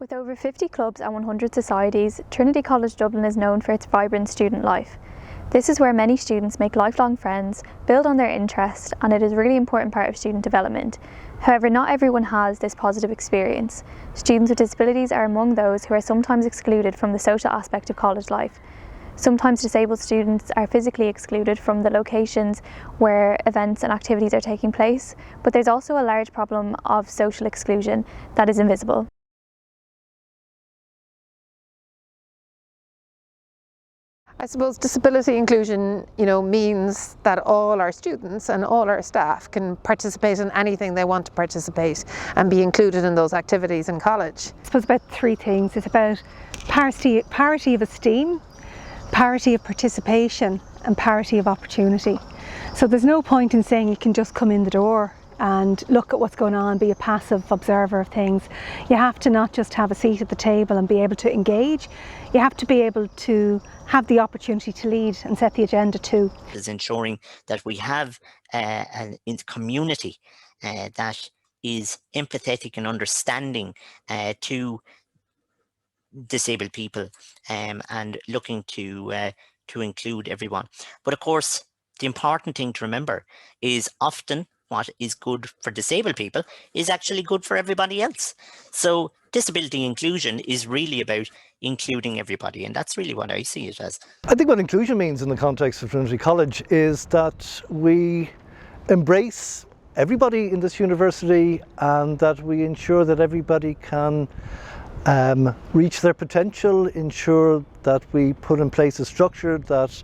With over 50 clubs and 100 societies, Trinity College Dublin is known for its vibrant student life. This is where many students make lifelong friends, build on their interest, and it is a really important part of student development. However, not everyone has this positive experience. Students with disabilities are among those who are sometimes excluded from the social aspect of college life. Sometimes disabled students are physically excluded from the locations where events and activities are taking place, but there's also a large problem of social exclusion that is invisible. I suppose disability inclusion, means that all our students and all our staff can participate in anything they want to participate and be included in those activities in college. I suppose about three things. It's about parity of esteem, parity of participation, and parity of opportunity. So there's no point in saying you can just come in the door and look at what's going on, be a passive observer of things. You have to not just have a seat at the table and be able to engage, you have to be able to have the opportunity to lead and set the agenda too. Is ensuring that we have a community that is empathetic and understanding to disabled people and looking to include everyone. But of course, the important thing to remember is often what is good for disabled people is actually good for everybody else. So disability inclusion is really about including everybody, and that's really what I see it as. I think what inclusion means in the context of Trinity College is that we embrace everybody in this university and that we ensure that everybody can reach their potential, ensure that we put in place a structure that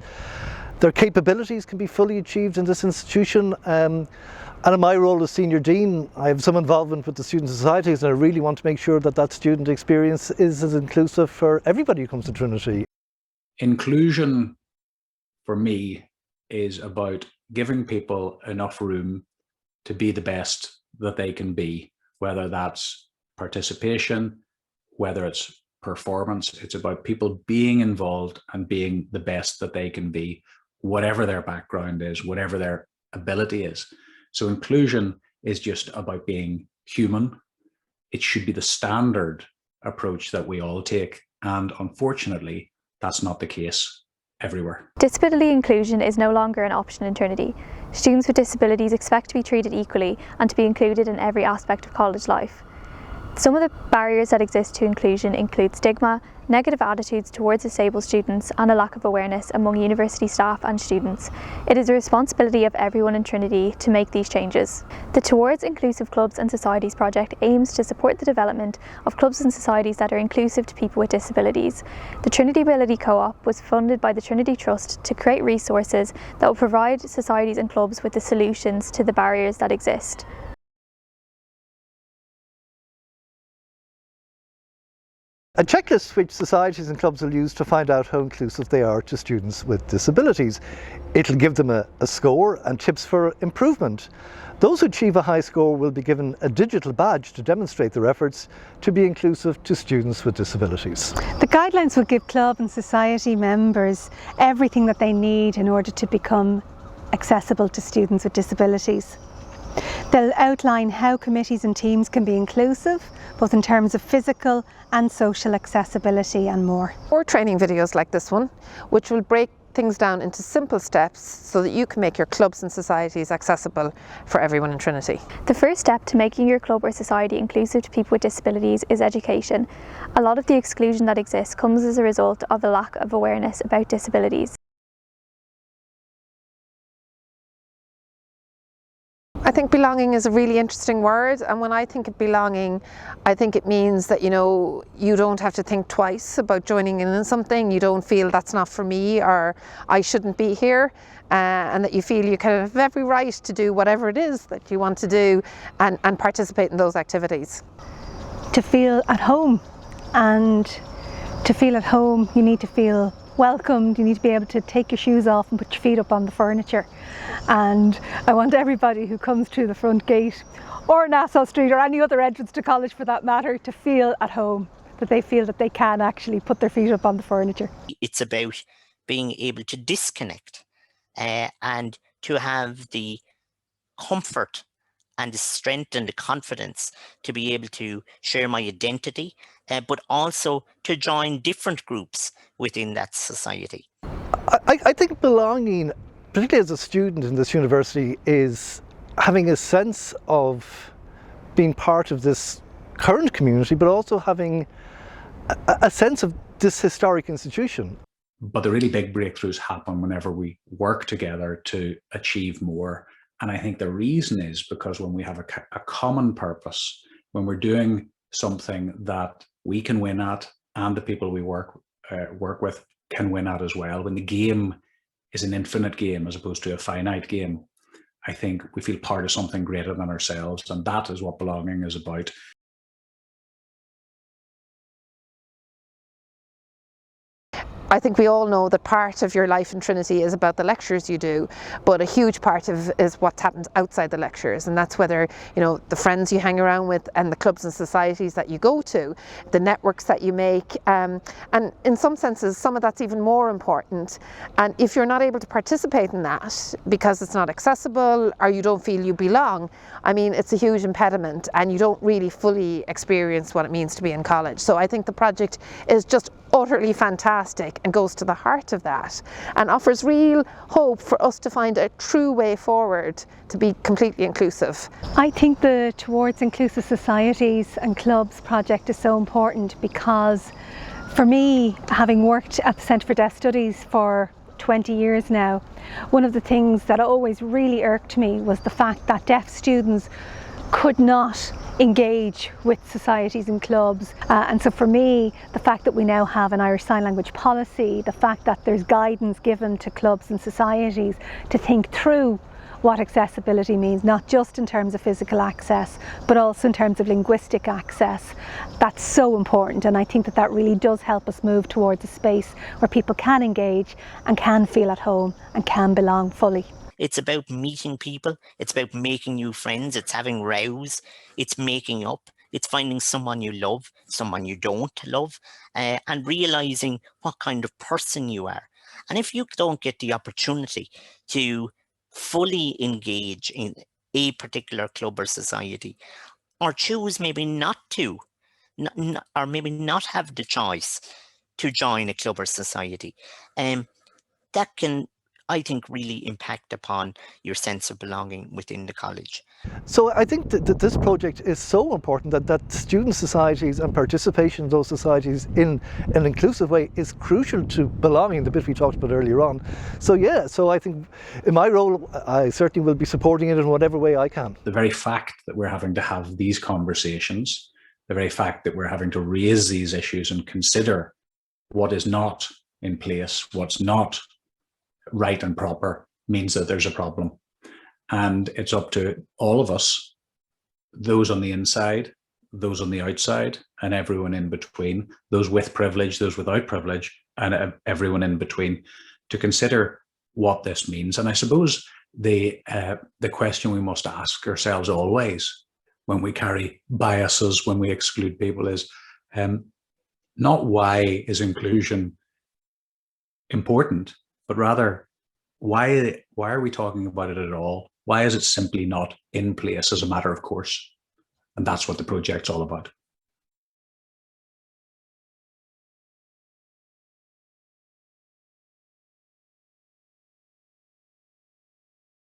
their capabilities can be fully achieved in this institution. And in my role as Senior Dean, I have some involvement with the student societies, and I really want to make sure that that student experience is as inclusive for everybody who comes to Trinity. Inclusion, for me, is about giving people enough room to be the best that they can be, whether that's participation, whether it's performance. It's about people being involved and being the best that they can be, whatever their background is, whatever their ability is. So inclusion is just about being human. It should be the standard approach that we all take. And unfortunately, that's not the case everywhere. Disability inclusion is no longer an option in Trinity. Students with disabilities expect to be treated equally and to be included in every aspect of college life. Some of the barriers that exist to inclusion include stigma, negative attitudes towards disabled students, and a lack of awareness among university staff and students. It is the responsibility of everyone in Trinity to make these changes. The Towards Inclusive Clubs and Societies project aims to support the development of clubs and societies that are inclusive to people with disabilities. The Trinity Ability Co-op was funded by the Trinity Trust to create resources that will provide societies and clubs with the solutions to the barriers that exist. A checklist which societies and clubs will use to find out how inclusive they are to students with disabilities. It'll give them a score and tips for improvement. Those who achieve a high score will be given a digital badge to demonstrate their efforts to be inclusive to students with disabilities. The guidelines will give club and society members everything that they need in order to become accessible to students with disabilities. They'll outline how committees and teams can be inclusive, both in terms of physical and social accessibility and more. Or training videos like this one, which will break things down into simple steps so that you can make your clubs and societies accessible for everyone in Trinity. The first step to making your club or society inclusive to people with disabilities is education. A lot of the exclusion that exists comes as a result of a lack of awareness about disabilities. I think belonging is a really interesting word, and when I think of belonging, I think it means that you don't have to think twice about joining in something. You don't feel that's not for me or I shouldn't be here, and that you feel you kind of have every right to do whatever it is that you want to do and participate in those activities. To feel at home, and to feel at home you need to feel welcomed, you need to be able to take your shoes off and put your feet up on the furniture. And I want everybody who comes through the front gate or Nassau Street or any other entrance to college for that matter to feel at home, that they feel that they can actually put their feet up on the furniture. It's about being able to disconnect and to have the comfort and the strength and the confidence to be able to share my identity, but also to join different groups within that society. I think belonging, particularly as a student in this university, is having a sense of being part of this current community, but also having a sense of this historic institution. But the really big breakthroughs happen whenever we work together to achieve more. And I think the reason is because when we have a common purpose, when we're doing something that we can win at and the people we work with can win at as well, when the game is an infinite game as opposed to a finite game, I think we feel part of something greater than ourselves. And that is what belonging is about. I think we all know that part of your life in Trinity is about the lectures you do, but a huge part of is what happens outside the lectures, and that's whether, you know, the friends you hang around with and the clubs and societies that you go to, the networks that you make, and in some senses some of that's even more important. And if you're not able to participate in that because it's not accessible or you don't feel you belong, I mean, it's a huge impediment and you don't really fully experience what it means to be in college. So I think the project is just utterly fantastic and goes to the heart of that and offers real hope for us to find a true way forward to be completely inclusive. I think the Towards Inclusive Societies and Clubs project is so important because for me, having worked at the Centre for Deaf Studies for 20 years now, one of the things that always really irked me was the fact that deaf students could not engage with societies and clubs, and so for me, the fact that we now have an Irish Sign Language policy, the fact that there's guidance given to clubs and societies to think through what accessibility means, not just in terms of physical access but also in terms of linguistic access, that's so important. And I think that that really does help us move towards a space where people can engage and can feel at home and can belong fully. It's about meeting people, it's about making new friends, it's having rows, it's making up, it's finding someone you love, someone you don't love, and realising what kind of person you are. And if you don't get the opportunity to fully engage in a particular club or society, or choose maybe not to, or maybe not have the choice to join a club or society, that can, I think, really impact upon your sense of belonging within the college. So I think that this project is so important that student societies and participation in those societies in an inclusive way is crucial to belonging, the bit we talked about earlier on. So yeah, so I think in my role, I certainly will be supporting it in whatever way I can. The very fact that we're having to have these conversations, the very fact that we're having to raise these issues and consider what is not in place, what's not right and proper, means that there's a problem. And it's up to all of us, those on the inside, those on the outside, and everyone in between, those with privilege, those without privilege, and everyone in between, to consider what this means. And I suppose the question we must ask ourselves always when we carry biases, when we exclude people, is not why is inclusion important, but rather why are we talking about it at all? Why is it simply not in place as a matter of course? And that's what the project's all about.